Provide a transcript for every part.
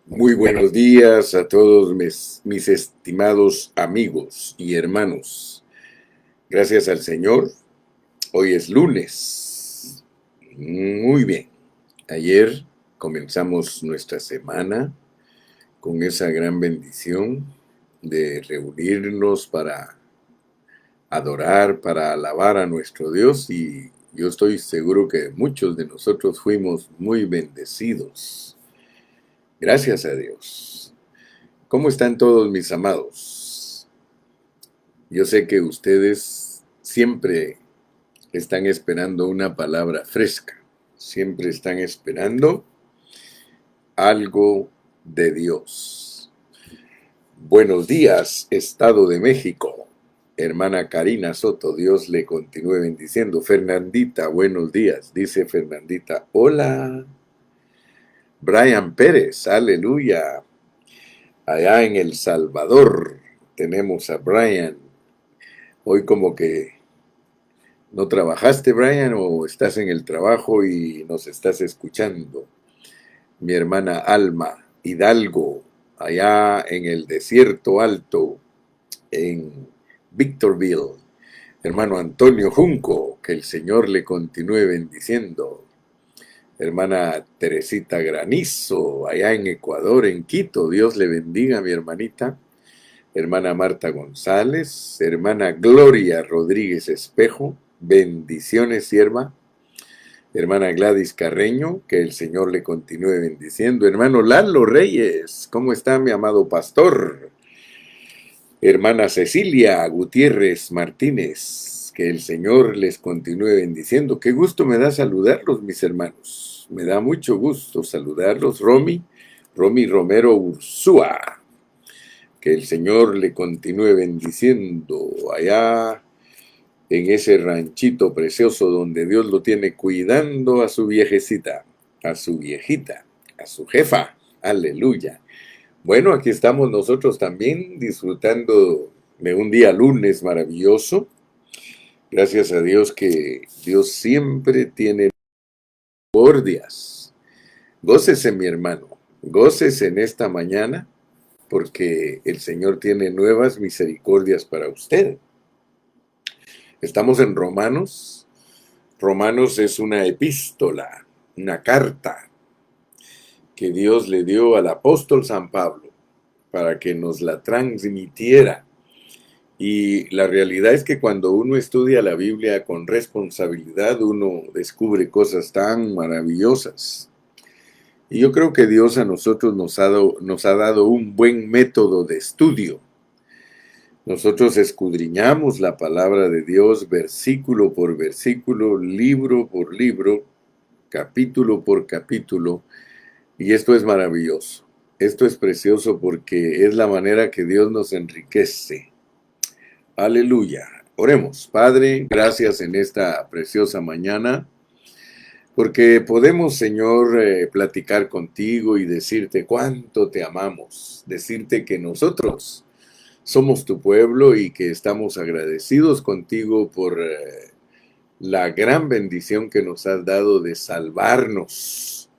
Muy buenos días a todos mis estimados amigos y hermanos. Gracias al Señor. Hoy es lunes. Muy bien. Ayer comenzamos nuestra semana con esa gran bendición de reunirnos para adorar, para alabar a nuestro Dios, y yo estoy seguro que muchos de nosotros fuimos muy bendecidos. Gracias a Dios. ¿Cómo están todos mis amados? Yo sé que ustedes siempre están esperando una palabra fresca, siempre están esperando algo de Dios. Buenos días, Estado de México. Hermana Karina Soto, Dios le continúe bendiciendo. Fernandita, buenos días, dice Fernandita. Hola. Brian Pérez, aleluya. Allá en El Salvador tenemos a Brian. Hoy como que no trabajaste, Brian, o estás en el trabajo y nos estás escuchando. Mi hermana Alma Hidalgo, allá en el desierto alto, en Victorville. Hermano Antonio Junco, que el Señor le continúe bendiciendo. Hermana Teresita Granizo, allá en Ecuador, en Quito. Dios le bendiga, mi hermanita. Hermana Marta González, hermana Gloria Rodríguez Espejo, bendiciones, sierva. Hermana Gladys Carreño, que el Señor le continúe bendiciendo. Hermano Lalo Reyes, ¿cómo está mi amado pastor? Hermana Cecilia Gutiérrez Martínez, que el Señor les continúe bendiciendo. Qué gusto me da saludarlos, mis hermanos. Me da mucho gusto saludarlos. Romy Romero Ursúa. Que el Señor le continúe bendiciendo allá en ese ranchito precioso donde Dios lo tiene cuidando a su viejecita, a su viejita, a su jefa. Aleluya. Bueno, aquí estamos nosotros también disfrutando de un día lunes maravilloso. Gracias a Dios que Dios siempre tiene misericordias. Gócese, mi hermano, gócese en esta mañana porque el Señor tiene nuevas misericordias para usted. Estamos en Romanos. Romanos es una epístola, una carta que Dios le dio al apóstol San Pablo para que nos la transmitiera. Y la realidad es que cuando uno estudia la Biblia con responsabilidad, uno descubre cosas tan maravillosas. Y yo creo que Dios a nosotros nos ha dado un buen método de estudio. Nosotros escudriñamos la palabra de Dios versículo por versículo, libro por libro, capítulo por capítulo, y esto es maravilloso. Esto es precioso porque es la manera que Dios nos enriquece. Aleluya. Oremos. Padre, gracias en esta preciosa mañana, porque podemos, Señor, platicar contigo y decirte cuánto te amamos, decirte que nosotros somos tu pueblo y que estamos agradecidos contigo por la gran bendición que nos has dado de salvarnos.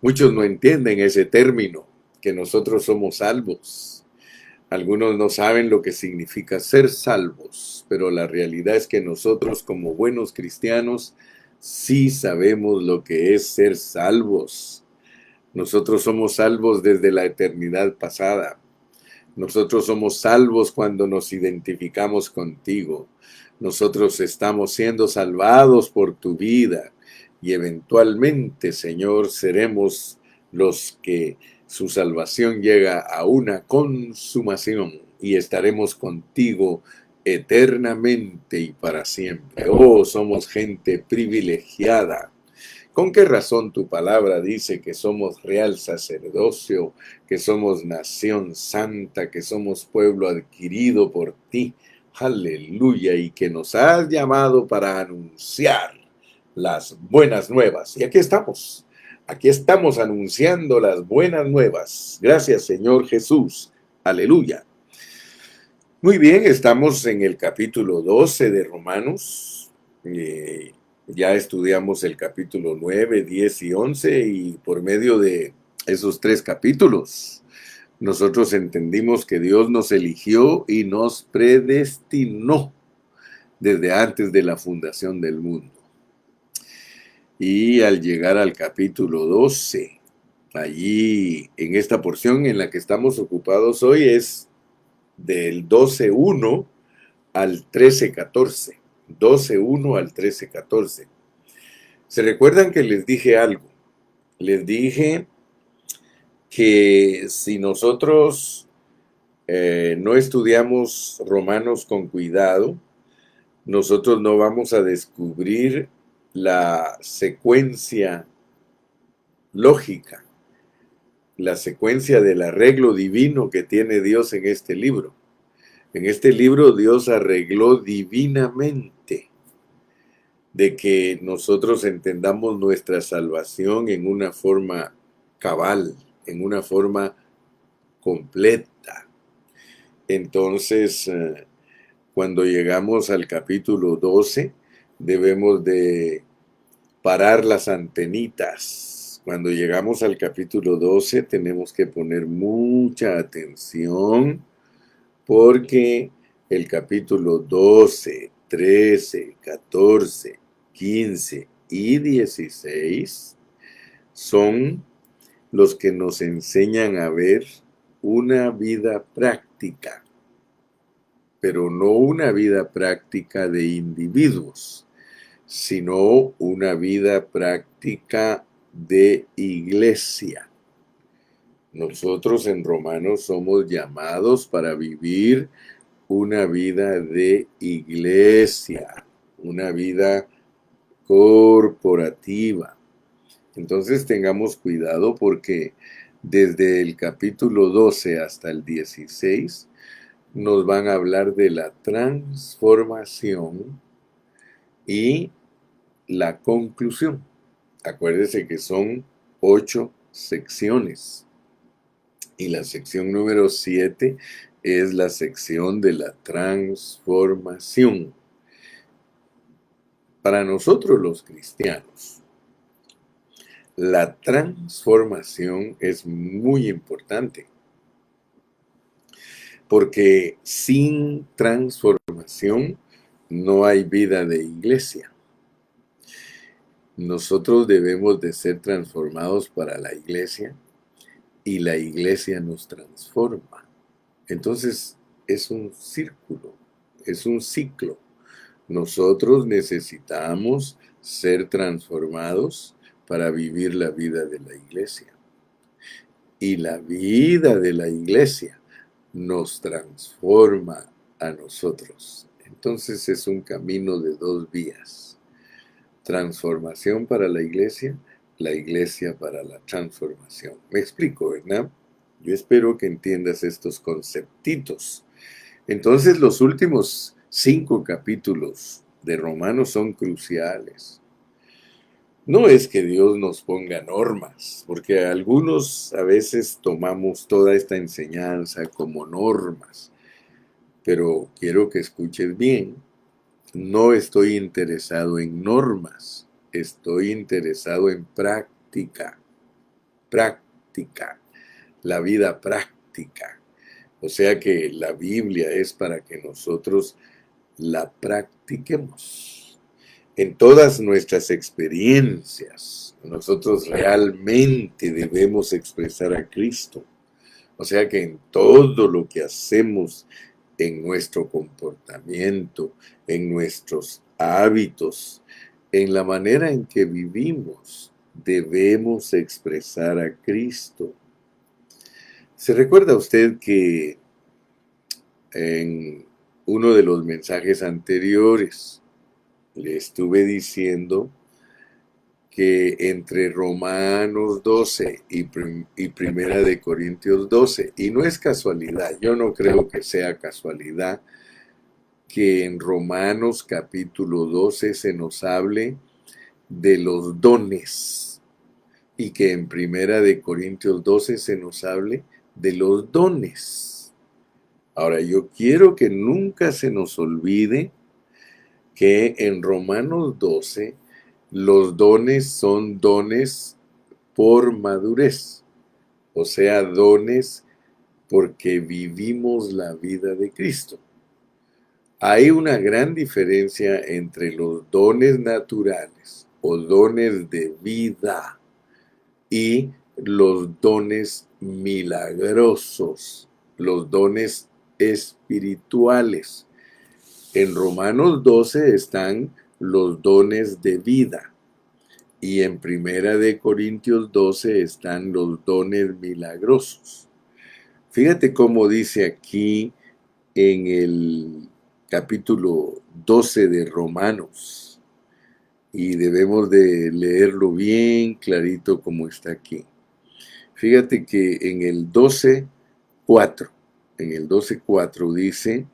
Muchos no entienden ese término, que nosotros somos salvos. Algunos no saben lo que significa ser salvos, pero la realidad es que nosotros como buenos cristianos sí sabemos lo que es ser salvos. Nosotros somos salvos desde la eternidad pasada. Nosotros somos salvos cuando nos identificamos contigo. Nosotros estamos siendo salvados por tu vida y eventualmente, Señor, seremos los que su salvación llega a una consumación y estaremos contigo eternamente y para siempre. Oh, somos gente privilegiada. ¿Con qué razón tu palabra dice que somos real sacerdocio, que somos nación santa, que somos pueblo adquirido por ti? Aleluya, y que nos has llamado para anunciar las buenas nuevas. Y aquí estamos anunciando las buenas nuevas. Gracias, Señor Jesús. Aleluya. Muy bien, estamos en el capítulo 12 de Romanos. Ya estudiamos el capítulo 9, 10 y 11 y por medio de esos 3 capítulos, nosotros entendimos que Dios nos eligió y nos predestinó desde antes de la fundación del mundo. Y al llegar al capítulo 12, allí en esta porción en la que estamos ocupados hoy es del 12:1 al 13:14. 12:1 al 13:14. ¿Se recuerdan que les dije algo? Les dije que si nosotros no estudiamos Romanos con cuidado, nosotros no vamos a descubrir la secuencia lógica, la secuencia del arreglo divino que tiene Dios en este libro. En este libro Dios arregló divinamente de que nosotros entendamos nuestra salvación en una forma cabal, en una forma completa. Entonces, cuando llegamos al capítulo 12, debemos de parar las antenitas. Cuando llegamos al capítulo 12, tenemos que poner mucha atención porque el capítulo 12, 13, 14, 15 y 16 son los que nos enseñan a ver una vida práctica, pero no una vida práctica de individuos, sino una vida práctica de iglesia. Nosotros en Romanos somos llamados para vivir una vida de iglesia, una vida corporativa. Entonces tengamos cuidado porque desde el capítulo 12 hasta el 16 nos van a hablar de la transformación y la conclusión. Acuérdense que son 8 secciones y la sección número 7 es la sección de la transformación. Para nosotros los cristianos, la transformación es muy importante, porque sin transformación no hay vida de iglesia. Nosotros debemos de ser transformados para la iglesia y la iglesia nos transforma. Entonces es un círculo, es un ciclo. Nosotros necesitamos ser transformados para vivir la vida de la iglesia. Y la vida de la iglesia nos transforma a nosotros. Entonces es un camino de 2 vías. Transformación para la iglesia para la transformación. Me explico, ¿verdad? Yo espero que entiendas estos conceptitos. Entonces los últimos 5 capítulos de Romanos son cruciales. No es que Dios nos ponga normas, porque algunos a veces tomamos toda esta enseñanza como normas, pero quiero que escuches bien, no estoy interesado en normas, estoy interesado en práctica, la vida práctica. O sea que la Biblia es para que nosotros la practiquemos. En todas nuestras experiencias, nosotros realmente debemos expresar a Cristo. O sea que en todo lo que hacemos, en nuestro comportamiento, en nuestros hábitos, en la manera en que vivimos, debemos expresar a Cristo. ¿Se recuerda usted que en uno de los mensajes anteriores le estuve diciendo que entre Romanos 12 y Primera de Corintios 12, y no es casualidad, yo no creo que sea casualidad que en Romanos capítulo 12 se nos hable de los dones y que en Primera de Corintios 12 se nos hable de los dones. Ahora, yo quiero que nunca se nos olvide que en Romanos 12 los dones son dones por madurez. o sea, dones porque vivimos la vida de Cristo. Hay una gran diferencia entre los dones naturales o dones de vida y los dones milagrosos, los dones espirituales. En Romanos 12 están los dones de vida y en Primera de Corintios 12 están los dones milagrosos. Fíjate cómo dice aquí en el capítulo 12 de Romanos, y debemos de leerlo bien clarito como está aquí. Fíjate que en el 12:4, dice,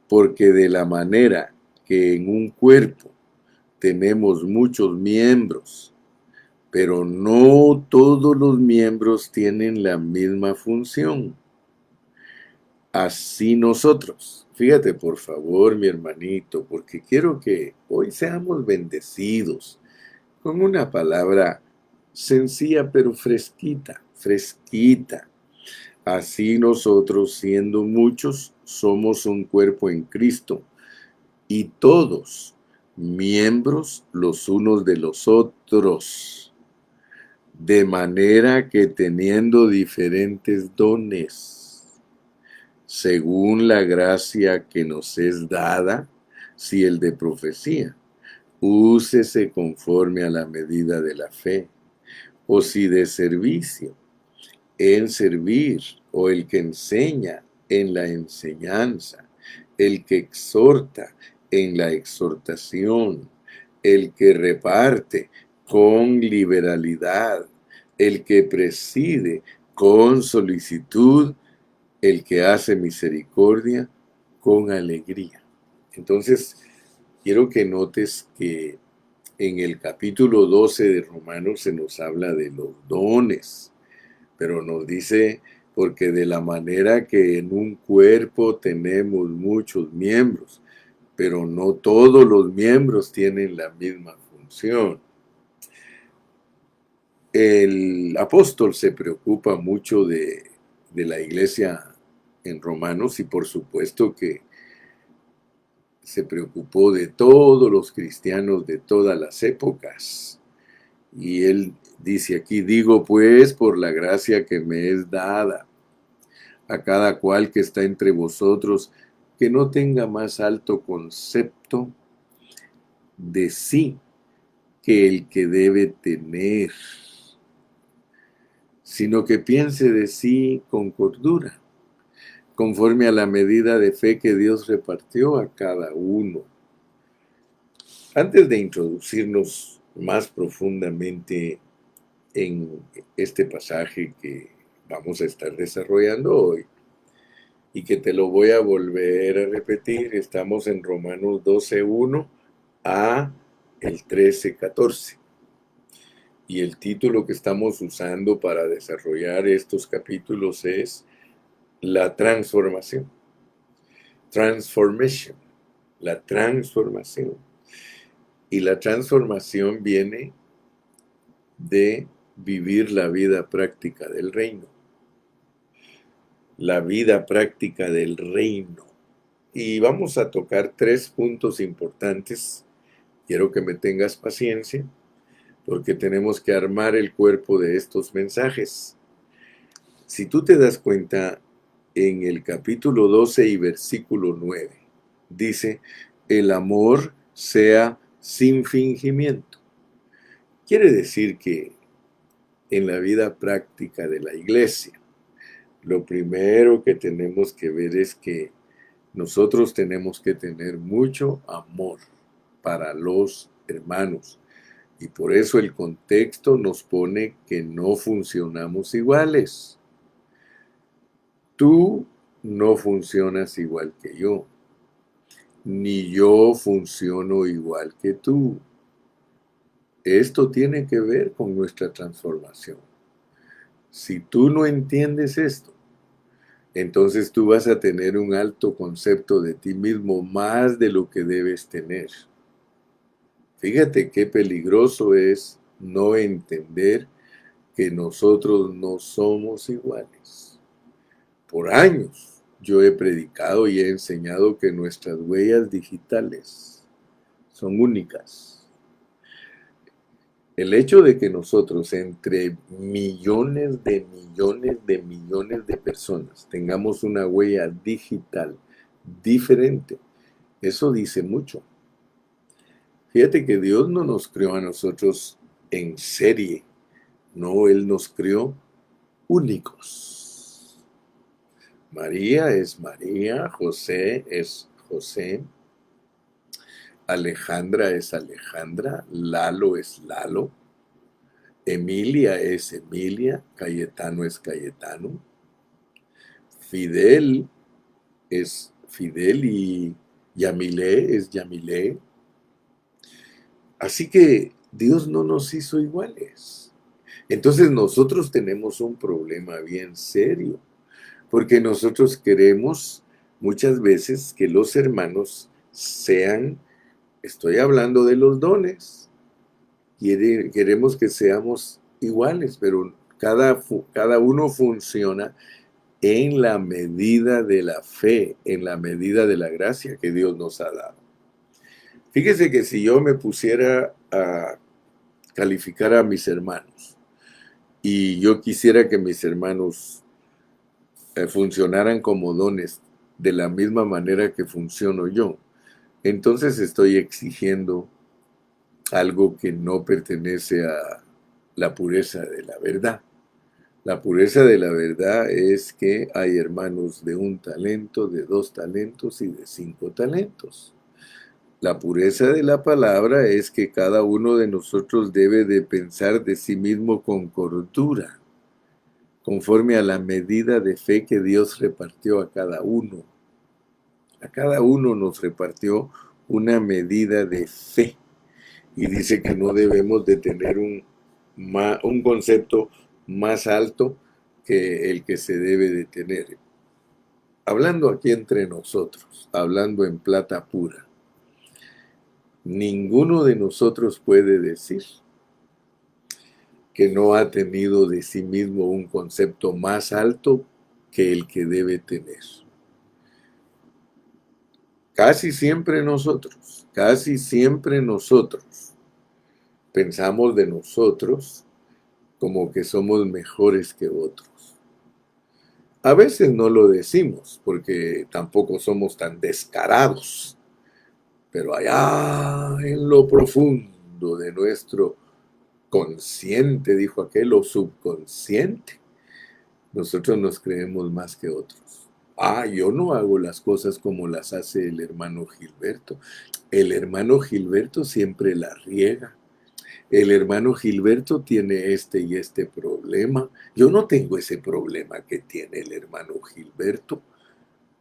porque de la manera que en un cuerpo tenemos muchos miembros, pero no todos los miembros tienen la misma función. Así nosotros, fíjate por favor mi hermanito, porque quiero que hoy seamos bendecidos con una palabra sencilla pero fresquita, fresquita. Así nosotros, siendo muchos, somos un cuerpo en Cristo y todos miembros los unos de los otros, de manera que teniendo diferentes dones, según la gracia que nos es dada, si el de profecía, úsese conforme a la medida de la fe, o si de servicio, en servir, o el que enseña, en la enseñanza, el que exhorta, en la exhortación, el que reparte, con liberalidad, el que preside, con solicitud, el que hace misericordia, con alegría. Entonces, quiero que notes que en el capítulo 12 de Romanos se nos habla de los dones, pero nos dice, porque de la manera que en un cuerpo tenemos muchos miembros, pero no todos los miembros tienen la misma función. El apóstol se preocupa mucho de la iglesia en Romanos y por supuesto que se preocupó de todos los cristianos de todas las épocas. Y él dice aquí, digo pues por la gracia que me es dada a cada cual que está entre vosotros, que no tenga más alto concepto de sí que el que debe tener, sino que piense de sí con cordura, conforme a la medida de fe que Dios repartió a cada uno. Antes de introducirnos más profundamente en este pasaje que vamos a estar desarrollando hoy, y que te lo voy a volver a repetir, estamos en Romanos 12:1 a el 13:14. Y el título que estamos usando para desarrollar estos capítulos es la transformación. Transformation. La transformación. Y la transformación viene de vivir la vida práctica del reino. La vida práctica del reino. Y vamos a tocar 3 puntos importantes. Quiero que me tengas paciencia, porque tenemos que armar el cuerpo de estos mensajes. Si tú te das cuenta, en el capítulo 12 y versículo 9, dice, el amor sea sin fingimiento. Quiere decir que en la vida práctica de la iglesia, lo primero que tenemos que ver es que nosotros tenemos que tener mucho amor para los hermanos. Y por eso el contexto nos pone que no funcionamos iguales. Tú no funcionas igual que yo, ni yo funciono igual que tú. Esto tiene que ver con nuestra transformación. Si tú no entiendes esto, entonces tú vas a tener un alto concepto de ti mismo, más de lo que debes tener. Fíjate qué peligroso es no entender que nosotros no somos iguales. Por años yo he predicado y he enseñado que nuestras huellas digitales son únicas. El hecho de que nosotros entre millones de personas tengamos una huella digital diferente, eso dice mucho. Fíjate que Dios no nos creó a nosotros en serie, no, Él nos creó únicos. María es María, José es José, Alejandra es Alejandra, Lalo es Lalo, Emilia es Emilia, Cayetano es Cayetano, Fidel es Fidel y Yamilé es Yamilé. Así que Dios no nos hizo iguales. Entonces nosotros tenemos un problema bien serio, porque nosotros queremos muchas veces que los hermanos sean, estoy hablando de los dones, queremos que seamos iguales, pero cada uno funciona en la medida de la fe, en la medida de la gracia que Dios nos ha dado. Fíjese que si yo me pusiera a calificar a mis hermanos y yo quisiera que mis hermanos funcionaran como dones de la misma manera que funciono yo, entonces estoy exigiendo algo que no pertenece a la pureza de la verdad. La pureza de la verdad es que hay hermanos de 1 talento, de 2 talentos y de 5 talentos. La pureza de la palabra es que cada uno de nosotros debe de pensar de sí mismo con cordura, conforme a la medida de fe que Dios repartió a cada uno. A cada uno nos repartió una medida de fe. Y dice que no debemos de tener un concepto más alto que el que se debe de tener. Hablando aquí entre nosotros, hablando en plata pura, ninguno de nosotros puede decir que no ha tenido de sí mismo un concepto más alto que el que debe tener. Casi siempre nosotros pensamos de nosotros como que somos mejores que otros. A veces no lo decimos porque tampoco somos tan descarados, pero allá en lo profundo de nuestro consciente, dijo aquel, o subconsciente, nosotros nos creemos más que otros. Yo no hago las cosas como las hace el hermano Gilberto. El hermano Gilberto siempre la riega. El hermano Gilberto tiene este y este problema. Yo no tengo ese problema que tiene el hermano Gilberto.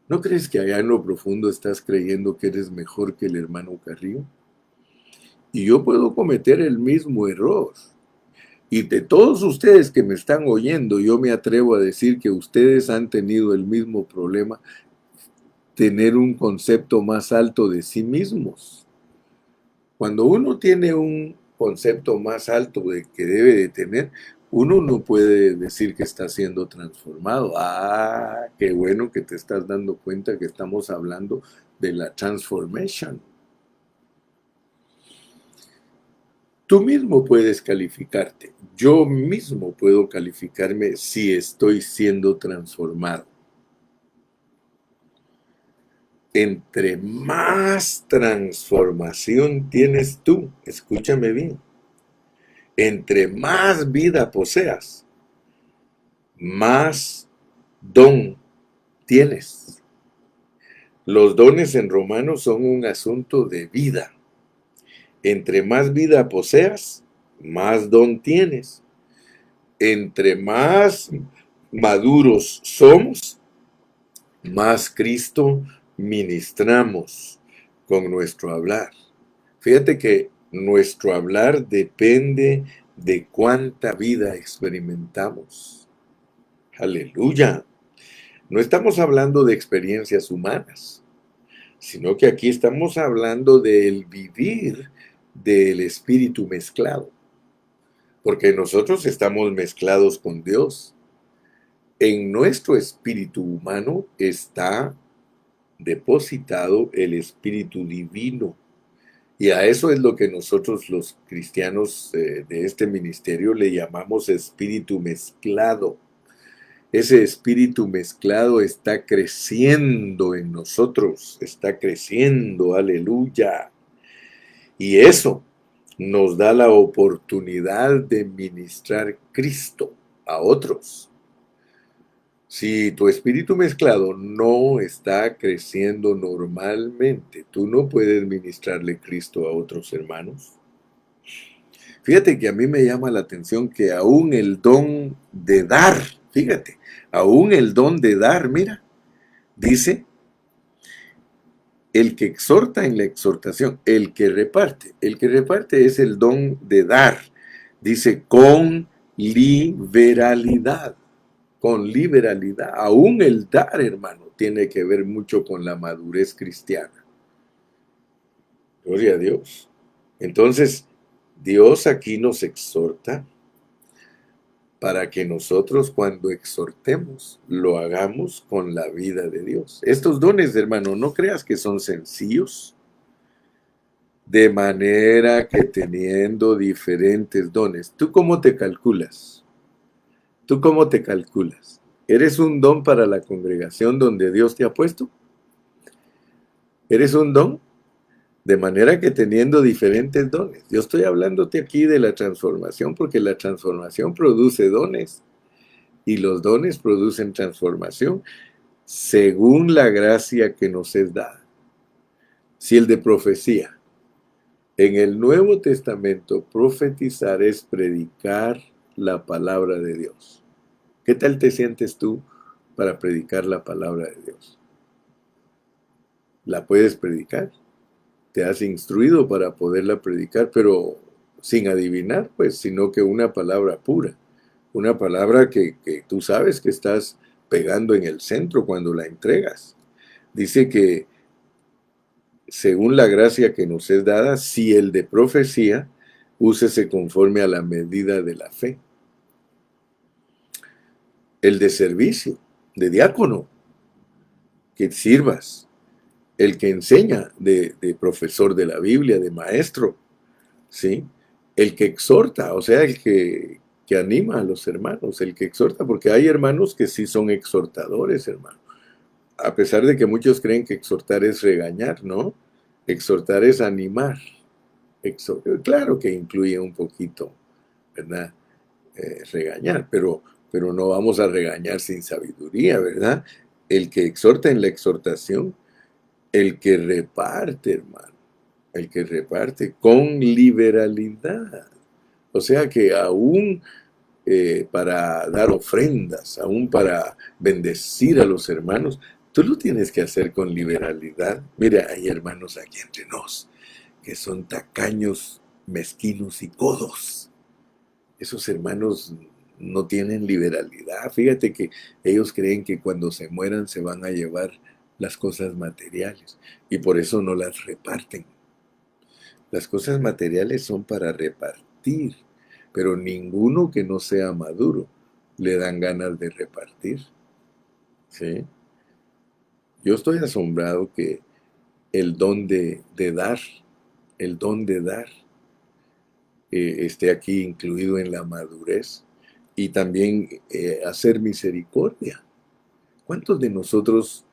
¿No crees que allá en lo profundo estás creyendo que eres mejor que el hermano Carrillo? Y yo puedo cometer el mismo error. Y de todos ustedes que me están oyendo, yo me atrevo a decir que ustedes han tenido el mismo problema, tener un concepto más alto de sí mismos. Cuando uno tiene un concepto más alto de que debe de tener, uno no puede decir que está siendo transformado. Qué bueno que te estás dando cuenta que estamos hablando de la transformation. Tú mismo puedes calificarte. Yo mismo puedo calificarme si estoy siendo transformado. Entre más transformación tienes tú, escúchame bien, entre más vida poseas, más don tienes. Los dones en Romanos son un asunto de vida. Entre más vida poseas, más don tienes. Entre más maduros somos, más Cristo ministramos con nuestro hablar. Fíjate que nuestro hablar depende de cuánta vida experimentamos. Aleluya. No estamos hablando de experiencias humanas, sino que aquí estamos hablando del vivir del espíritu mezclado. porque nosotros estamos mezclados con Dios. En nuestro espíritu humano está depositado el espíritu divino. Y a eso es lo que nosotros los cristianos de este ministerio le llamamos espíritu mezclado. Ese espíritu mezclado está creciendo en nosotros, está creciendo, aleluya. Y eso nos da la oportunidad de ministrar Cristo a otros. Si tu espíritu mezclado no está creciendo normalmente, tú no puedes ministrarle Cristo a otros hermanos. Fíjate que a mí me llama la atención que aún el don de dar, fíjate, aún el don de dar, mira, dice, el que exhorta en la exhortación, el que reparte es el don de dar, dice, con liberalidad, aún el dar, hermano, tiene que ver mucho con la madurez cristiana. Gloria a Dios. Entonces, Dios aquí nos exhorta para que nosotros cuando exhortemos lo hagamos con la vida de Dios. Estos dones, hermano, no creas que son sencillos, de manera que teniendo diferentes dones. ¿Tú cómo te calculas? ¿Tú cómo te calculas? ¿Eres un don para la congregación donde Dios te ha puesto? ¿Eres un don? De manera que teniendo diferentes dones. Yo estoy hablándote aquí de la transformación porque la transformación produce dones y los dones producen transformación según la gracia que nos es dada. Si el de profecía, en el Nuevo Testamento, profetizar es predicar la palabra de Dios. ¿Qué tal te sientes tú para predicar la palabra de Dios? ¿La puedes predicar? Te has instruido para poderla predicar, pero sin adivinar, pues, sino que una palabra pura, una palabra que tú sabes que estás pegando en el centro cuando la entregas. Dice que, según la gracia que nos es dada, si el de profecía, úsese conforme a la medida de la fe. El de servicio, de diácono, que sirvas. El que enseña, de profesor de la Biblia, de maestro, ¿sí? El que exhorta, o sea, el que anima a los hermanos, el que exhorta, porque hay hermanos que sí son exhortadores, hermano. A pesar de que muchos creen que exhortar es regañar, ¿no? Exhortar es animar. Claro que incluye un poquito, ¿verdad? Regañar, pero no vamos a regañar sin sabiduría, ¿verdad? El que exhorta en la exhortación, el que reparte, hermano, el que reparte con liberalidad. O sea que aún para dar ofrendas, aún para bendecir a los hermanos, tú lo tienes que hacer con liberalidad. Mira, hay hermanos aquí entre nos que son tacaños, mezquinos y codos. Esos hermanos no tienen liberalidad. Fíjate que ellos creen que cuando se mueran se van a llevar las cosas materiales y por eso no las reparten. Las cosas materiales son para repartir, pero ninguno que no sea maduro le dan ganas de repartir. ¿Sí? Yo estoy asombrado que el don de dar, el don de dar, esté aquí incluido en la madurez y también hacer misericordia. ¿Cuántos de nosotros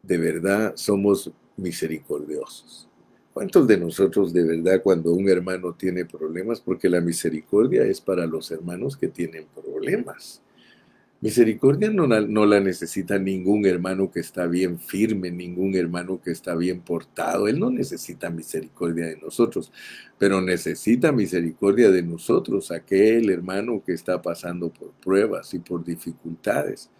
de verdad somos misericordiosos? ¿Cuántos de nosotros de verdad cuando un hermano tiene problemas, porque la misericordia es para los hermanos que tienen problemas? Misericordia no la necesita ningún hermano que está bien firme, ningún hermano que está bien portado. Él no necesita misericordia de nosotros, pero necesita misericordia de nosotros, aquel hermano que está pasando por pruebas y por dificultades,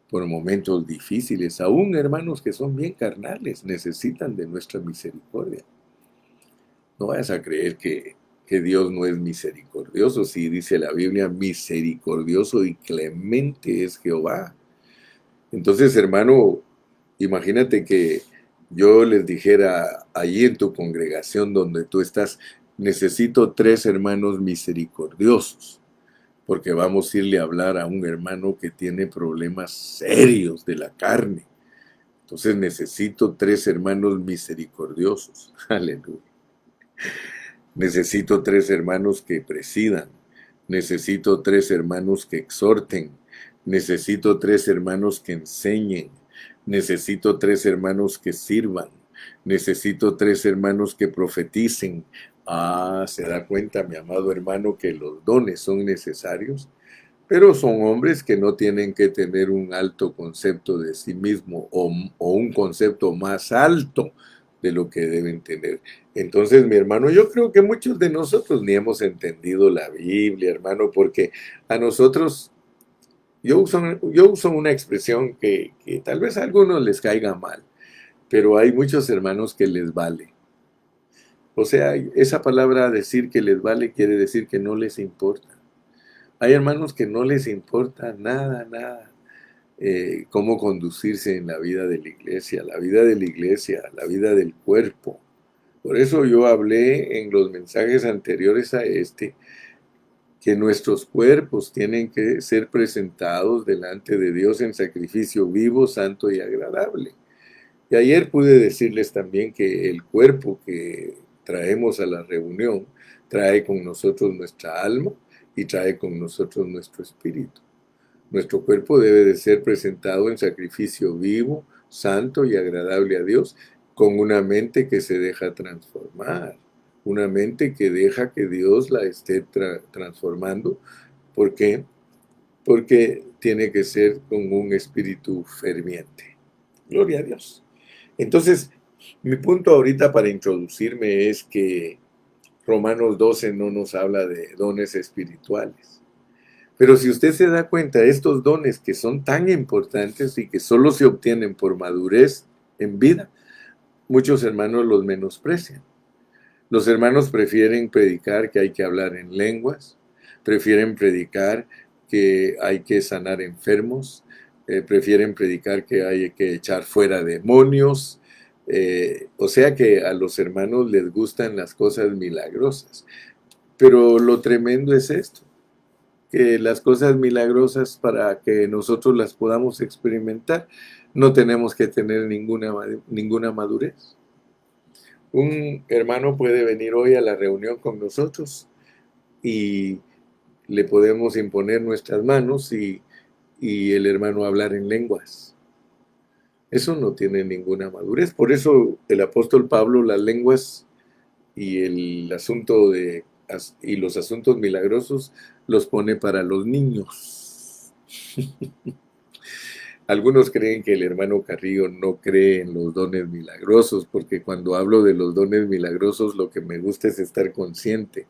por momentos difíciles. Aún hermanos que son bien carnales necesitan de nuestra misericordia. No vayas a creer que Dios no es misericordioso. Si dice la Biblia, misericordioso y clemente es Jehová. Entonces, hermano, imagínate que yo les dijera allí en tu congregación donde tú estás, necesito 3 hermanos misericordiosos, porque vamos a irle a hablar a un hermano que tiene problemas serios de la carne. Entonces necesito 3 hermanos misericordiosos. Aleluya. Necesito 3 hermanos que presidan. Necesito 3 hermanos que exhorten. Necesito 3 hermanos que enseñen. Necesito 3 hermanos que sirvan. Necesito 3 hermanos que profeticen. Ah, se da cuenta, mi amado hermano, que los dones son necesarios, pero son hombres que no tienen que tener un alto concepto de sí mismo o un concepto más alto de lo que deben tener. Entonces, mi hermano, yo creo que muchos de nosotros ni hemos entendido la Biblia, hermano, porque a nosotros, yo uso una expresión que tal vez a algunos les caiga mal, pero hay muchos hermanos que les vale. O sea, esa palabra decir que les vale quiere decir que no les importa. Hay hermanos que no les importa nada, nada, cómo conducirse en la vida de la iglesia, la vida del cuerpo. Por eso yo hablé en los mensajes anteriores a este, que nuestros cuerpos tienen que ser presentados delante de Dios en sacrificio vivo, santo y agradable. Y ayer pude decirles también que el cuerpo que traemos a la reunión trae con nosotros nuestra alma y trae con nosotros nuestro espíritu. Nuestro cuerpo debe de ser presentado en sacrificio vivo, santo y agradable a Dios, con una mente que se deja transformar, una mente que deja que Dios la esté transformando. ¿Por qué? Porque tiene que ser con un espíritu ferviente. Gloria a Dios. Entonces, mi punto ahorita para introducirme es que Romanos 12 no nos habla de dones espirituales. Pero si usted se da cuenta, estos dones que son tan importantes y que solo se obtienen por madurez en vida, muchos hermanos los menosprecian. Los hermanos prefieren predicar que hay que hablar en lenguas, prefieren predicar que hay que sanar enfermos, prefieren predicar que hay que echar fuera demonios. O sea que a los hermanos les gustan las cosas milagrosas. Pero lo tremendo es esto, que las cosas milagrosas, para que nosotros las podamos experimentar, no tenemos que tener ninguna madurez. Un hermano puede venir hoy a la reunión con nosotros y le podemos imponer nuestras manos y el hermano hablar en lenguas. Eso no tiene ninguna madurez. Por eso el apóstol Pablo, las lenguas y y los asuntos milagrosos los pone para los niños. Algunos creen que el hermano Carrillo no cree en los dones milagrosos, porque cuando hablo de los dones milagrosos lo que me gusta es estar consciente,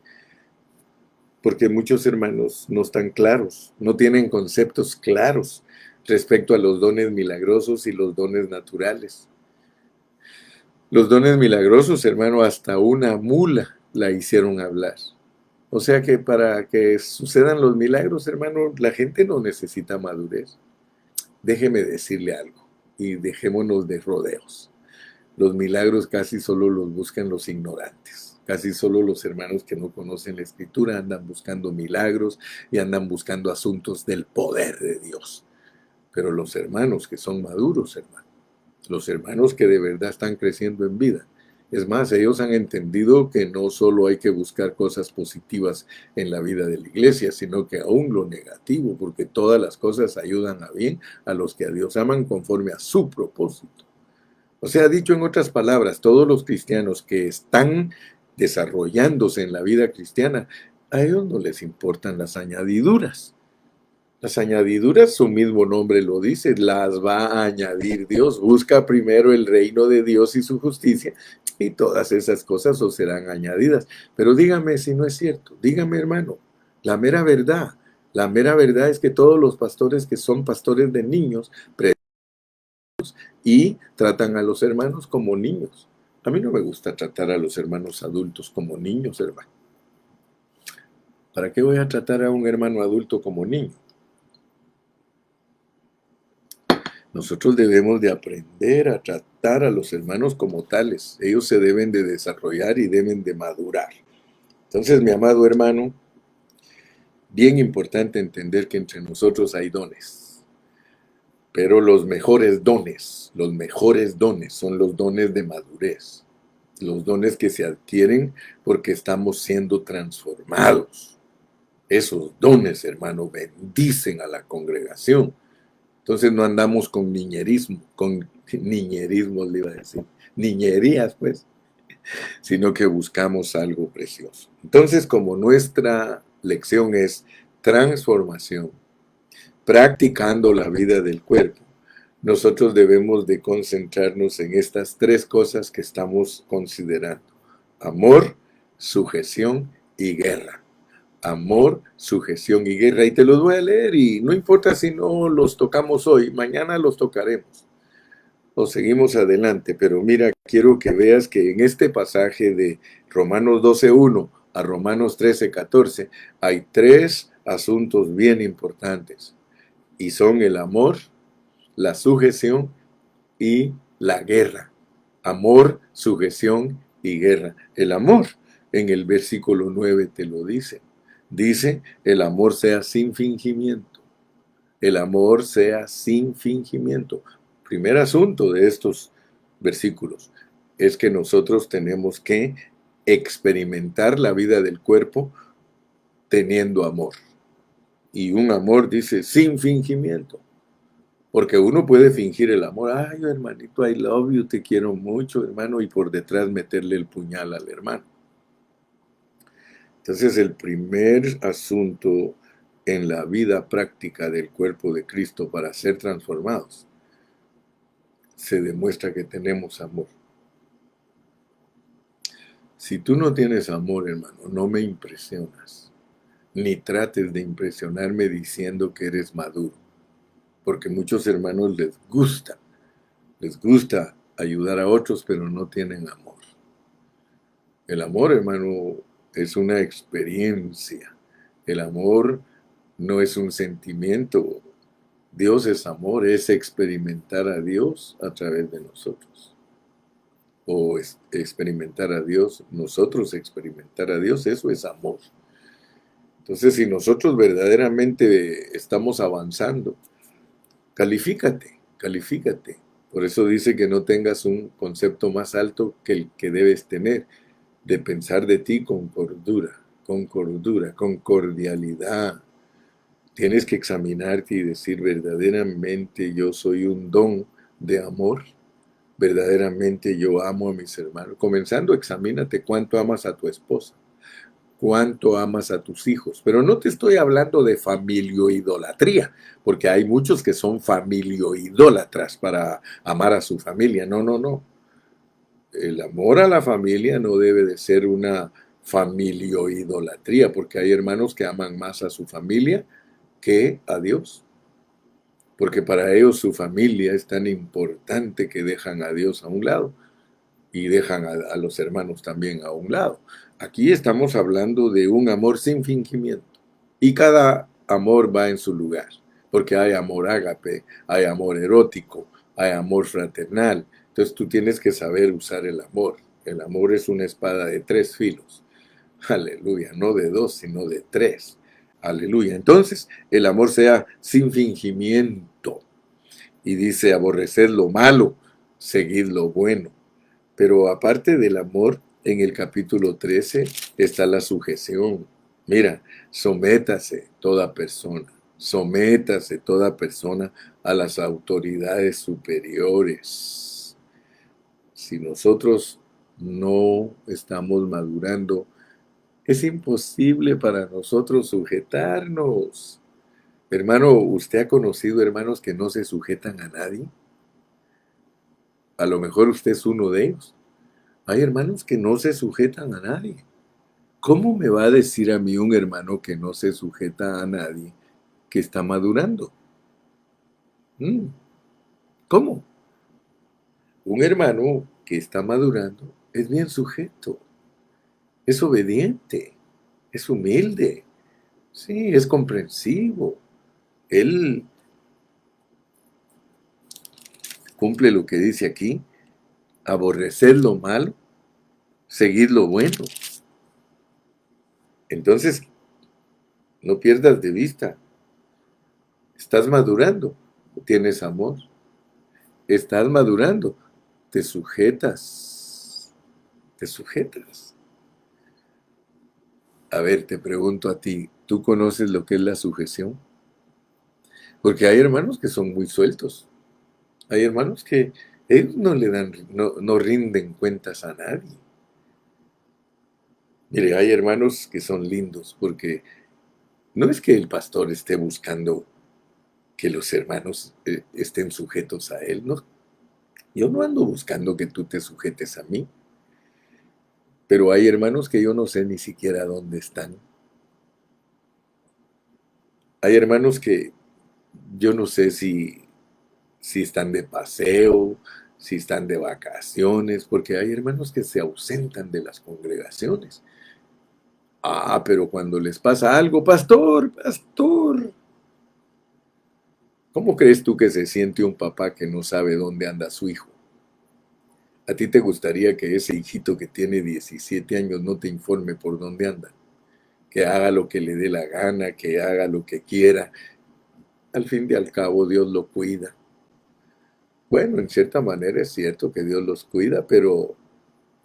porque muchos hermanos no están claros, no tienen conceptos claros respecto a los dones milagrosos y los dones naturales. Los dones milagrosos, hermano, hasta una mula la hicieron hablar. O sea que para que sucedan los milagros, hermano, la gente no necesita madurez. Déjeme decirle algo y dejémonos de rodeos. Los milagros casi solo los buscan los ignorantes. Casi solo los hermanos que no conocen la Escritura andan buscando milagros y andan buscando asuntos del poder de Dios. Pero los hermanos que son maduros, hermano, los hermanos que de verdad están creciendo en vida, es más, ellos han entendido que no solo hay que buscar cosas positivas en la vida de la iglesia, sino que aún lo negativo, porque todas las cosas ayudan a bien a los que a Dios aman conforme a su propósito. O sea, dicho en otras palabras, todos los cristianos que están desarrollándose en la vida cristiana, a ellos no les importan las añadiduras. Las añadiduras, su mismo nombre lo dice, las va a añadir Dios. Busca primero el reino de Dios y su justicia, y todas esas cosas os serán añadidas. Pero dígame si no es cierto, dígame, hermano, la mera verdad es que todos los pastores que son pastores de niños y tratan a los hermanos como niños. A mí no me gusta tratar a los hermanos adultos como niños, hermano. ¿Para qué voy a tratar a un hermano adulto como niño? Nosotros debemos de aprender a tratar a los hermanos como tales. Ellos se deben de desarrollar y deben de madurar. Entonces, mi amado hermano, bien importante entender que entre nosotros hay dones, pero los mejores dones son los dones de madurez, los dones que se adquieren porque estamos siendo transformados. Esos dones, hermano, bendicen a la congregación. Entonces no andamos con niñerismo le iba a decir, niñerías pues, sino que buscamos algo precioso. Entonces, como nuestra lección es transformación, practicando la vida del cuerpo, nosotros debemos de concentrarnos en estas tres cosas que estamos considerando: amor, sujeción y guerra. Amor, sujeción y guerra. Y te los voy a leer y no importa si no los tocamos hoy, mañana los tocaremos o seguimos adelante. Pero mira, quiero que veas que en este pasaje de Romanos 12:1 a Romanos 13:14 hay tres asuntos bien importantes y son el amor, la sujeción y la guerra. Amor, sujeción y guerra. El amor, en el versículo 9 te lo dice. Dice, el amor sea sin fingimiento. El amor sea sin fingimiento. Primer asunto de estos versículos es que nosotros tenemos que experimentar la vida del cuerpo teniendo amor. Y un amor, dice, sin fingimiento. Porque uno puede fingir el amor. Ay, hermanito, I love you, te quiero mucho, hermano, y por detrás meterle el puñal al hermano. Entonces, el primer asunto en la vida práctica del cuerpo de Cristo para ser transformados, se demuestra que tenemos amor. Si tú no tienes amor, hermano, no me impresionas, ni trates de impresionarme diciendo que eres maduro, porque muchos hermanos les gusta ayudar a otros, pero no tienen amor. El amor, hermano, es una experiencia. El amor no es un sentimiento. Dios es amor, es experimentar a Dios a través de nosotros. O experimentar a Dios, nosotros experimentar a Dios, eso es amor. Entonces, si nosotros verdaderamente estamos avanzando, califícate. Por eso dice que no tengas un concepto más alto que el que debes tener, de pensar de ti con cordura, con cordialidad. Tienes que examinarte y decir, verdaderamente yo soy un don de amor, verdaderamente yo amo a mis hermanos. Comenzando, examínate cuánto amas a tu esposa, cuánto amas a tus hijos. Pero no te estoy hablando de familioidolatría, porque hay muchos que son familioidólatras para amar a su familia. No. El amor a la familia no debe de ser una familioidolatría, porque hay hermanos que aman más a su familia que a Dios. Porque para ellos su familia es tan importante que dejan a Dios a un lado y dejan a los hermanos también a un lado. Aquí estamos hablando de un amor sin fingimiento. Y cada amor va en su lugar, porque hay amor ágape, hay amor erótico, hay amor fraternal. Entonces tú tienes que saber usar el amor. El amor es una espada de tres filos. Aleluya, no de dos, sino de tres. Aleluya. Entonces, el amor sea sin fingimiento. Y dice, aborreced lo malo, seguid lo bueno. Pero aparte del amor, en el capítulo 13 está la sujeción. Mira, sométase toda persona a las autoridades superiores. Si nosotros no estamos madurando, es imposible para nosotros sujetarnos. Hermano, ¿usted ha conocido hermanos que no se sujetan a nadie? A lo mejor usted es uno de ellos. Hay hermanos que no se sujetan a nadie. ¿Cómo me va a decir a mí un hermano que no se sujeta a nadie que está madurando? ¿Cómo? Un hermano que está madurando es bien sujeto, es obediente, es humilde, sí, es comprensivo. Él cumple lo que dice aquí: aborrecer lo malo, seguir lo bueno. Entonces, no pierdas de vista. Estás madurando, tienes amor. Estás madurando, te sujetas. Te sujetas. A ver, te pregunto a ti, ¿tú conoces lo que es la sujeción? Porque hay hermanos que son muy sueltos. Hay hermanos que ellos no rinden cuentas a nadie. Mire, hay hermanos que son lindos porque no es que el pastor esté buscando que los hermanos estén sujetos a él, no. Yo no ando buscando que tú te sujetes a mí, pero hay hermanos que yo no sé ni siquiera dónde están. Hay hermanos que yo no sé si están de paseo, si están de vacaciones, porque hay hermanos que se ausentan de las congregaciones. Ah, pero cuando les pasa algo, pastor, pastor, ¿cómo crees tú que se siente un papá que no sabe dónde anda su hijo? ¿A ti te gustaría que ese hijito que tiene 17 años no te informe por dónde anda? Que haga lo que le dé la gana, que haga lo que quiera. Al fin y al cabo, Dios lo cuida. Bueno, en cierta manera es cierto que Dios los cuida, pero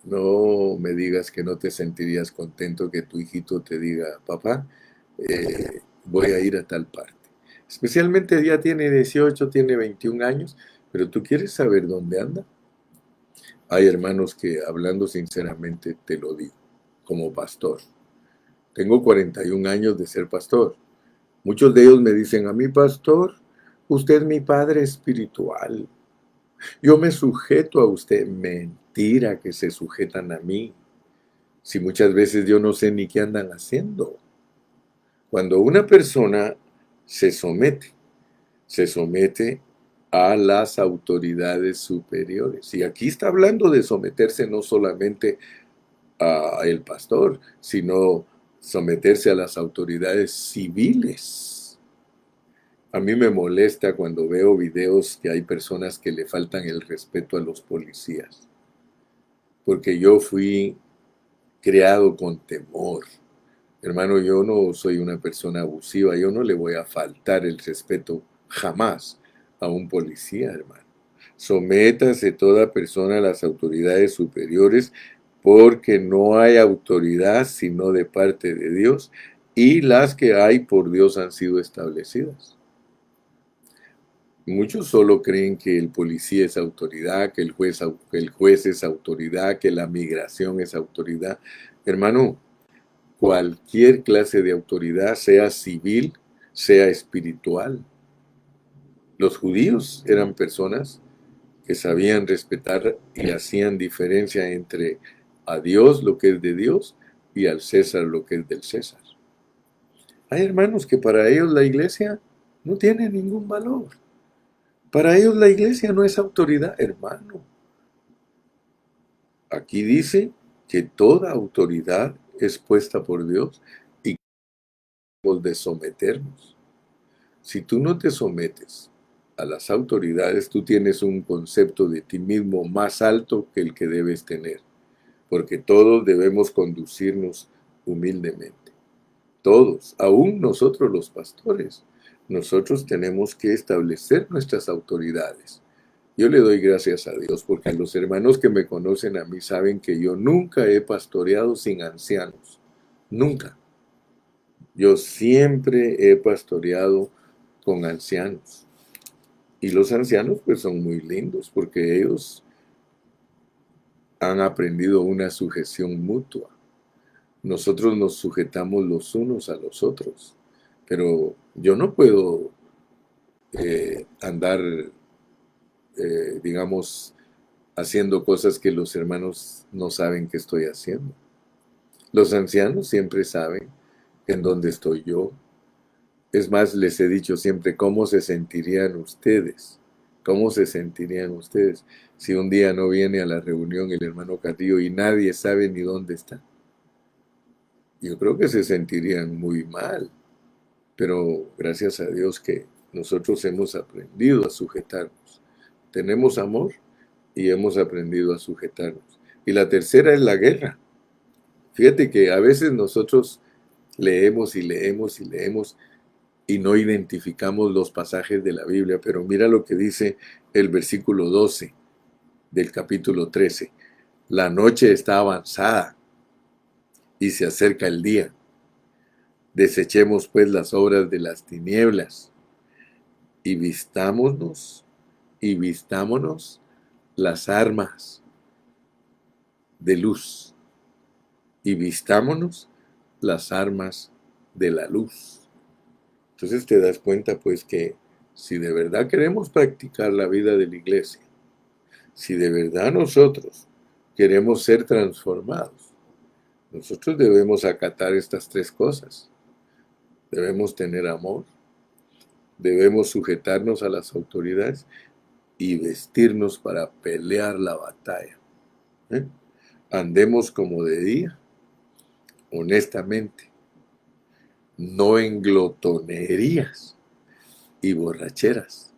no me digas que no te sentirías contento que tu hijito te diga, papá, voy a ir a tal parte. Especialmente ya tiene 18, tiene 21 años, pero tú quieres saber dónde anda. Hay hermanos que, hablando sinceramente, te lo digo, como pastor. Tengo 41 años de ser pastor. Muchos de ellos me dicen, a mí, pastor, usted es mi padre espiritual. Yo me sujeto a usted. Mentira que se sujetan a mí. Si muchas veces yo no sé ni qué andan haciendo. Cuando una persona se somete a las autoridades superiores. Y aquí está hablando de someterse no solamente a el pastor, sino someterse a las autoridades civiles. A mí me molesta cuando veo videos que hay personas que le faltan el respeto a los policías, porque yo fui criado con temor. Hermano, yo no soy una persona abusiva, yo no le voy a faltar el respeto jamás a un policía, hermano. Sométase toda persona a las autoridades superiores porque no hay autoridad sino de parte de Dios y las que hay por Dios han sido establecidas. Muchos solo creen que el policía es autoridad, que el juez es autoridad, que la migración es autoridad. Hermano, cualquier clase de autoridad, sea civil, sea espiritual. Los judíos eran personas que sabían respetar y hacían diferencia entre a Dios lo que es de Dios y al César lo que es del César. Hay hermanos que para ellos la iglesia no tiene ningún valor. Para ellos la iglesia no es autoridad, hermano. Aquí dice que toda autoridad es puesta por Dios y hemos de someternos. Si tú no te sometes a las autoridades, tú tienes un concepto de ti mismo más alto que el que debes tener, porque todos debemos conducirnos humildemente. Todos, aún nosotros los pastores, nosotros tenemos que establecer nuestras autoridades. Yo le doy gracias a Dios porque los hermanos que me conocen a mí saben que yo nunca he pastoreado sin ancianos. Nunca. Yo siempre he pastoreado con ancianos. Y los ancianos pues son muy lindos porque ellos han aprendido una sujeción mutua. Nosotros nos sujetamos los unos a los otros, pero yo no puedo andar, digamos, haciendo cosas que los hermanos no saben que estoy haciendo. Los ancianos siempre saben en dónde estoy yo. Es más, les he dicho siempre, ¿cómo se sentirían ustedes? ¿Cómo se sentirían ustedes si un día no viene a la reunión el hermano Carrillo y nadie sabe ni dónde está? Yo creo que se sentirían muy mal, pero gracias a Dios que nosotros hemos aprendido a sujetarnos. Tenemos amor y hemos aprendido a sujetarnos. Y la tercera es la guerra. Fíjate que a veces nosotros Leemos y leemos y leemos y no identificamos los pasajes de la Biblia, pero mira lo que dice el versículo 12 del capítulo 13. La noche está avanzada y se acerca el día. Desechemos pues las obras de las tinieblas y vistámonos las armas de luz y vistámonos las armas de la luz. Entonces te das cuenta pues que si de verdad queremos practicar la vida de la iglesia, si de verdad nosotros queremos ser transformados, nosotros debemos acatar estas tres cosas. Debemos tener amor, debemos sujetarnos a las autoridades y vestirnos para pelear la batalla. ¿Eh? Andemos como de día, honestamente, no en glotonerías y borracheras,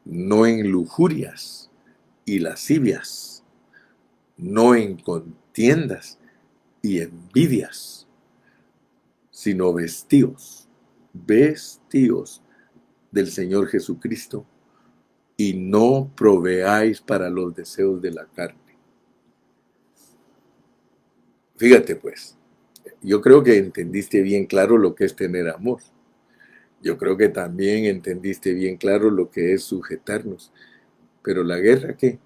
no en lujurias y lascivias, no en contiendas y envidias, sino vestidos del Señor Jesucristo y no proveáis para los deseos de la carne. Fíjate pues, yo creo que entendiste bien claro lo que es tener amor. Yo creo que también entendiste bien claro lo que es sujetarnos. Pero ¿la guerra qué?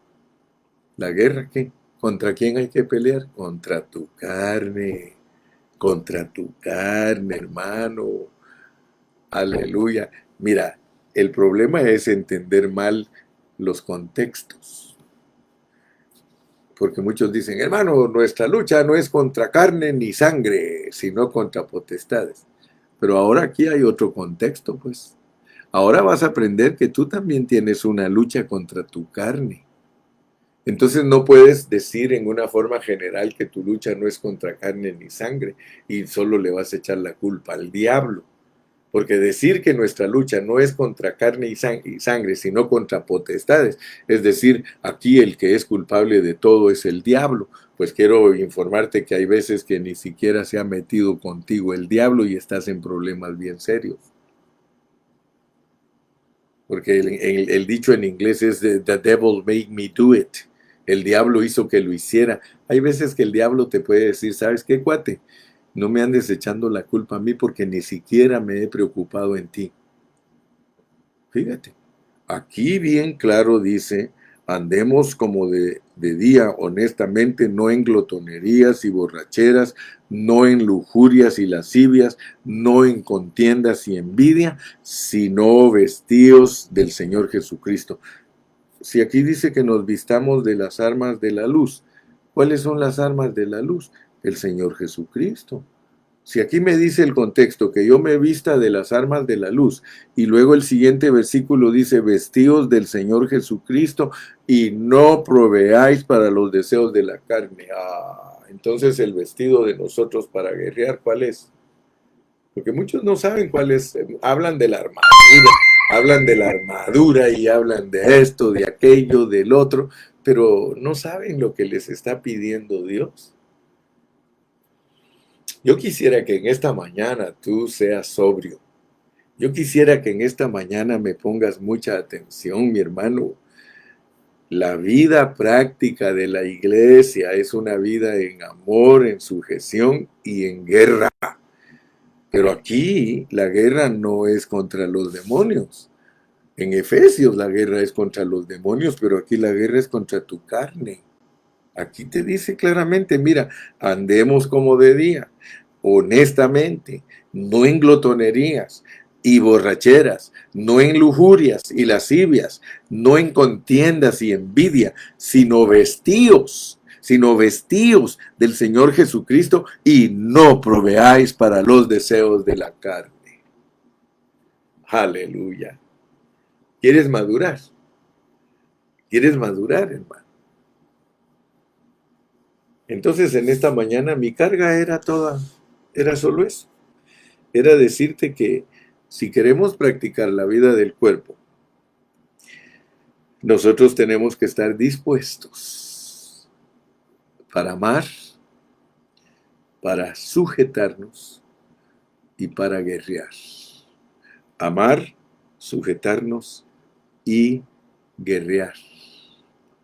¿La guerra qué? ¿Contra quién hay que pelear? Contra tu carne, hermano. Aleluya. Mira, el problema es entender mal los contextos. Porque muchos dicen, hermano, nuestra lucha no es contra carne ni sangre, sino contra potestades. Pero ahora aquí hay otro contexto, pues. Ahora vas a aprender que tú también tienes una lucha contra tu carne. Entonces no puedes decir en una forma general que tu lucha no es contra carne ni sangre y solo le vas a echar la culpa al diablo. Porque decir que nuestra lucha no es contra carne y sangre, sino contra potestades, es decir, aquí el que es culpable de todo es el diablo. Pues quiero informarte que hay veces que ni siquiera se ha metido contigo el diablo y estás en problemas bien serios. Porque el dicho en inglés es "The devil made me do it". El diablo hizo que lo hiciera. Hay veces que el diablo te puede decir, ¿sabes qué, cuate? No me andes echando la culpa a mí porque ni siquiera me he preocupado en ti. Fíjate, aquí bien claro dice, andemos como de día, honestamente, no en glotonerías y borracheras, no en lujurias y lascivias, no en contiendas y envidia, sino vestidos del Señor Jesucristo. Si aquí dice que nos vistamos de las armas de la luz, ¿cuáles son las armas de la luz? El Señor Jesucristo. Si aquí me dice el contexto que yo me vista de las armas de la luz y luego el siguiente versículo dice vestidos del Señor Jesucristo y no proveáis para los deseos de la carne. Entonces el vestido de nosotros para guerrear, ¿cuál es? Porque muchos no saben cuál es. Hablan de la armadura y hablan de esto, de aquello, del otro, pero no saben lo que les está pidiendo Dios. Yo quisiera que en esta mañana tú seas sobrio. Yo quisiera que en esta mañana me pongas mucha atención, mi hermano. La vida práctica de la iglesia es una vida en amor, en sujeción y en guerra. Pero aquí la guerra no es contra los demonios. En Efesios la guerra es contra los demonios, pero aquí la guerra es contra tu carne. Aquí te dice claramente, mira, andemos como de día, honestamente, no en glotonerías y borracheras, no en lujurias y lascivias, no en contiendas y envidia, sino vestíos del Señor Jesucristo y no proveáis para los deseos de la carne. Aleluya. ¿Quieres madurar? ¿Quieres madurar, hermano? Entonces en esta mañana mi carga era solo eso. Era decirte que si queremos practicar la vida del cuerpo, nosotros tenemos que estar dispuestos para amar, para sujetarnos y para guerrear. Amar, sujetarnos y guerrear.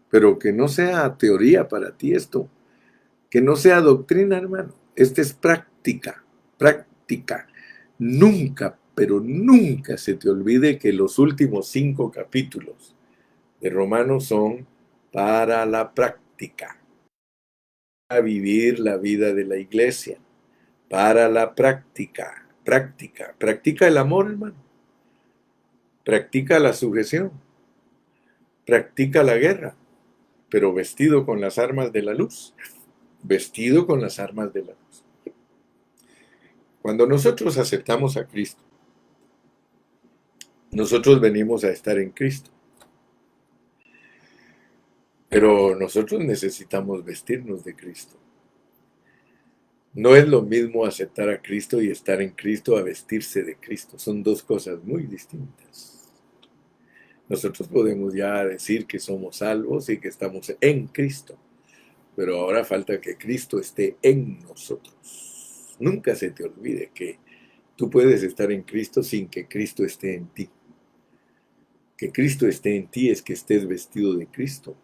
Pero que no sea teoría para ti esto, que no sea doctrina, hermano. Esta es práctica, práctica. Nunca, pero nunca se te olvide que los últimos 5 capítulos de Romanos son para la práctica, para vivir la vida de la iglesia, para la práctica, práctica. Practica el amor, hermano. Practica la sujeción. Practica la guerra, pero vestido con las armas de la luz. Vestido con las armas de la luz. Cuando nosotros aceptamos a Cristo, nosotros venimos a estar en Cristo. Pero nosotros necesitamos vestirnos de Cristo. No es lo mismo aceptar a Cristo y estar en Cristo a vestirse de Cristo. Son dos cosas muy distintas. Nosotros podemos ya decir que somos salvos y que estamos en Cristo. Pero ahora falta que Cristo esté en nosotros. Nunca se te olvide que tú puedes estar en Cristo sin que Cristo esté en ti. Que Cristo esté en ti es que estés vestido de Cristo.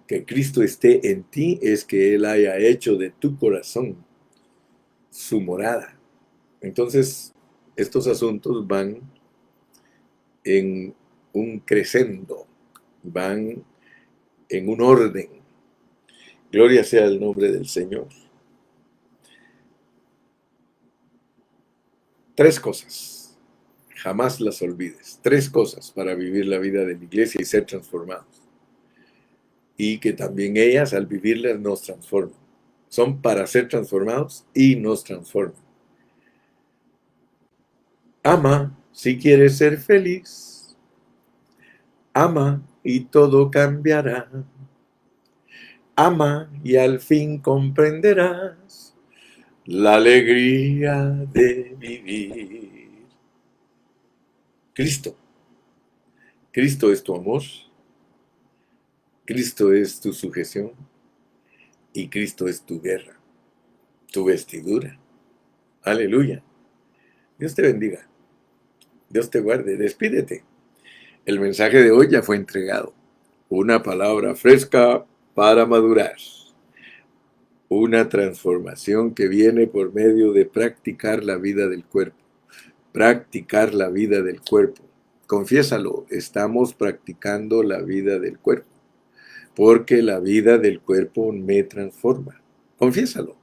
Que Cristo esté en ti es que Él haya hecho de tu corazón su morada. Entonces, estos asuntos van en un crescendo, van en un orden. Gloria sea el nombre del Señor. 3 cosas, jamás las olvides. 3 cosas para vivir la vida de la iglesia y ser transformados. Y que también ellas, al vivirlas, nos transforman. Son para ser transformados y nos transforman. Ama si quieres ser feliz. Ama y todo cambiará. Ama y al fin comprenderás la alegría de vivir. Cristo. Cristo es tu amor. Cristo es tu sujeción. Y Cristo es tu guerra, tu vestidura. Aleluya. Dios te bendiga. Dios te guarde. Despídete. El mensaje de hoy ya fue entregado. Una palabra fresca para madurar. Una transformación que viene por medio de practicar la vida del cuerpo. Practicar la vida del cuerpo. Confiésalo, estamos practicando la vida del cuerpo. Porque la vida del cuerpo me transforma. Confiésalo.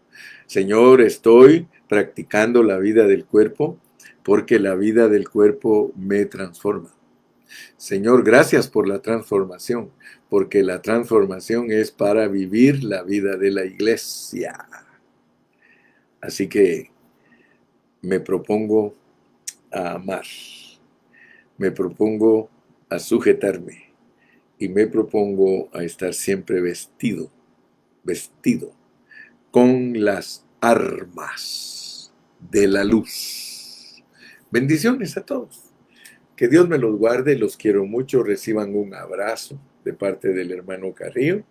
Señor, estoy practicando la vida del cuerpo porque la vida del cuerpo me transforma. Señor, gracias por la transformación, porque la transformación es para vivir la vida de la iglesia. Así que me propongo a amar, me propongo a sujetarme y me propongo a estar siempre vestido con las armas de la luz. Bendiciones a todos. Que Dios me los guarde, los quiero mucho, reciban un abrazo de parte del hermano Carrillo,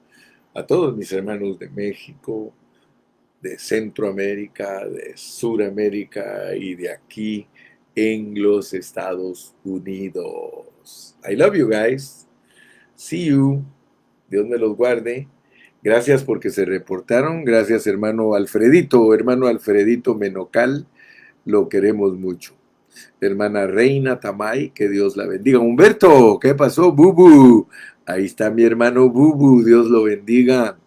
a todos mis hermanos de México, de Centroamérica, de Suramérica y de aquí en los Estados Unidos. I love you guys. See you. Dios me los guarde. Gracias porque se reportaron. Gracias hermano Alfredito Menocal, lo queremos mucho. Hermana Reina Tamay, que Dios la bendiga. Humberto, ¿qué pasó? Bubu. Ahí está mi hermano Bubu, Dios lo bendiga.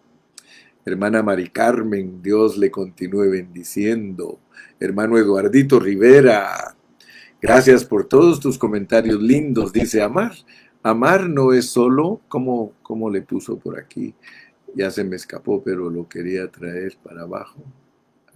Hermana Mari Carmen, Dios le continúe bendiciendo. Hermano Eduardito Rivera, gracias por todos tus comentarios lindos. Dice, amar no es solo, ¿cómo le puso por aquí? Ya se me escapó, pero lo quería traer para abajo.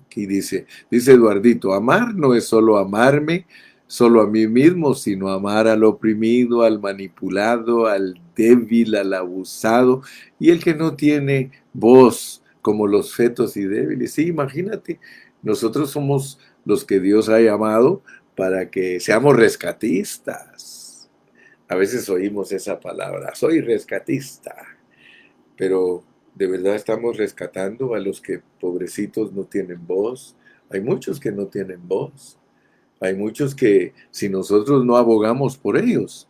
Aquí dice Eduardito, amar no es solo amarme, solo a mí mismo, sino amar al oprimido, al manipulado, al débil, al abusado y el que no tiene voz, como los fetos y débiles. Sí, imagínate, nosotros somos los que Dios ha llamado para que seamos rescatistas. A veces oímos esa palabra, soy rescatista, pero ¿de verdad estamos rescatando a los que pobrecitos no tienen voz? Hay muchos que no tienen voz. Hay muchos que si nosotros no abogamos por ellos,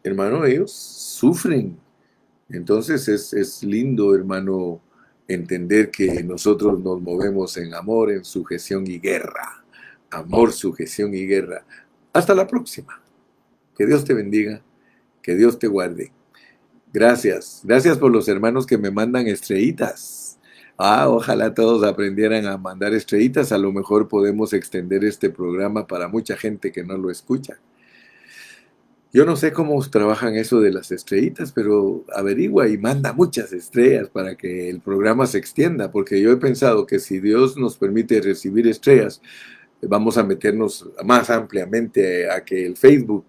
hermano, ellos sufren. Entonces es lindo, hermano, entender que nosotros nos movemos en amor, en sujeción y guerra. Amor, sujeción y guerra. Hasta la próxima. Que Dios te bendiga, que Dios te guarde. Gracias. Gracias por los hermanos que me mandan estrellitas. Ojalá todos aprendieran a mandar estrellitas. A lo mejor podemos extender este programa para mucha gente que no lo escucha. Yo no sé cómo trabajan eso de las estrellitas, pero averigua y manda muchas estrellas para que el programa se extienda, porque yo he pensado que si Dios nos permite recibir estrellas, vamos a meternos más ampliamente a que el Facebook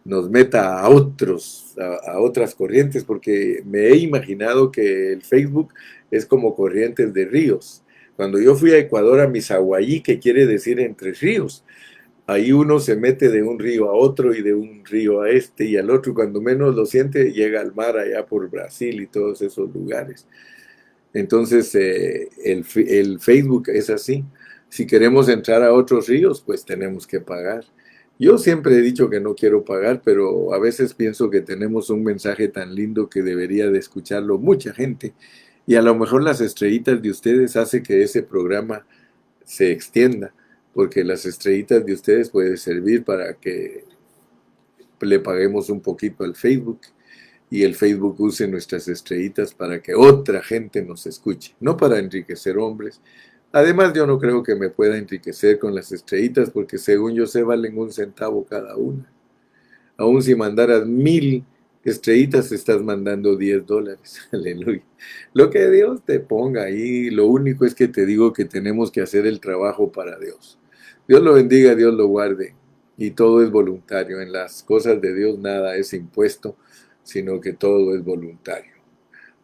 nos meta a otras corrientes, porque me he imaginado que el Facebook es como corrientes de ríos. Cuando yo fui a Ecuador, a Misahuayí, que quiere decir entre ríos, ahí uno se mete de un río a otro y de un río a este y al otro, y cuando menos lo siente, llega al mar allá por Brasil y todos esos lugares. Entonces, el Facebook es así. Si queremos entrar a otros ríos, pues tenemos que pagar. Yo siempre he dicho que no quiero pagar, pero a veces pienso que tenemos un mensaje tan lindo que debería de escucharlo mucha gente. Y a lo mejor las estrellitas de ustedes hace que ese programa se extienda, porque las estrellitas de ustedes pueden servir para que le paguemos un poquito al Facebook y el Facebook use nuestras estrellitas para que otra gente nos escuche, no para enriquecer hombres. Además, yo no creo que me pueda enriquecer con las estrellitas porque según yo sé valen 1 centavo cada una. Aún si mandaras 1000 estrellitas, estás mandando $10. Aleluya. Lo que Dios te ponga ahí, lo único es que te digo que tenemos que hacer el trabajo para Dios. Dios lo bendiga, Dios lo guarde. Y todo es voluntario. En las cosas de Dios nada es impuesto, sino que todo es voluntario.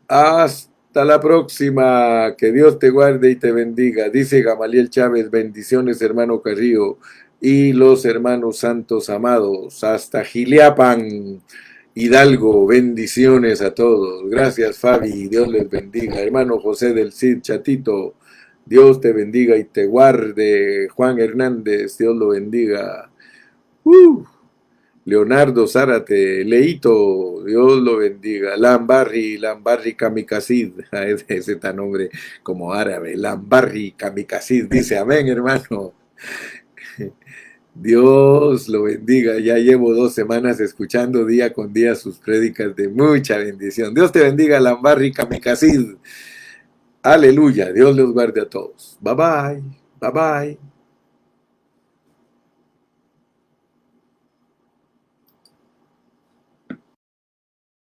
Hasta la próxima. Que Dios te guarde y te bendiga. Dice Gamaliel Chávez, bendiciones hermano Carrillo y los hermanos santos amados. Hasta Giliapan, Hidalgo, bendiciones a todos. Gracias Fabi, Dios les bendiga. Hermano José del Cid, Chatito, Dios te bendiga y te guarde. Juan Hernández, Dios lo bendiga. Leonardo Zárate, Leito, Dios lo bendiga. Lambarri Kamikazid, ese tan nombre como árabe. Lambarri Kamikazid, dice amén, hermano. Dios lo bendiga. Ya llevo 2 semanas escuchando día con día sus prédicas de mucha bendición. Dios te bendiga, Lambarri Kamikazid. Aleluya. Dios los guarde a todos. Bye bye. Bye bye.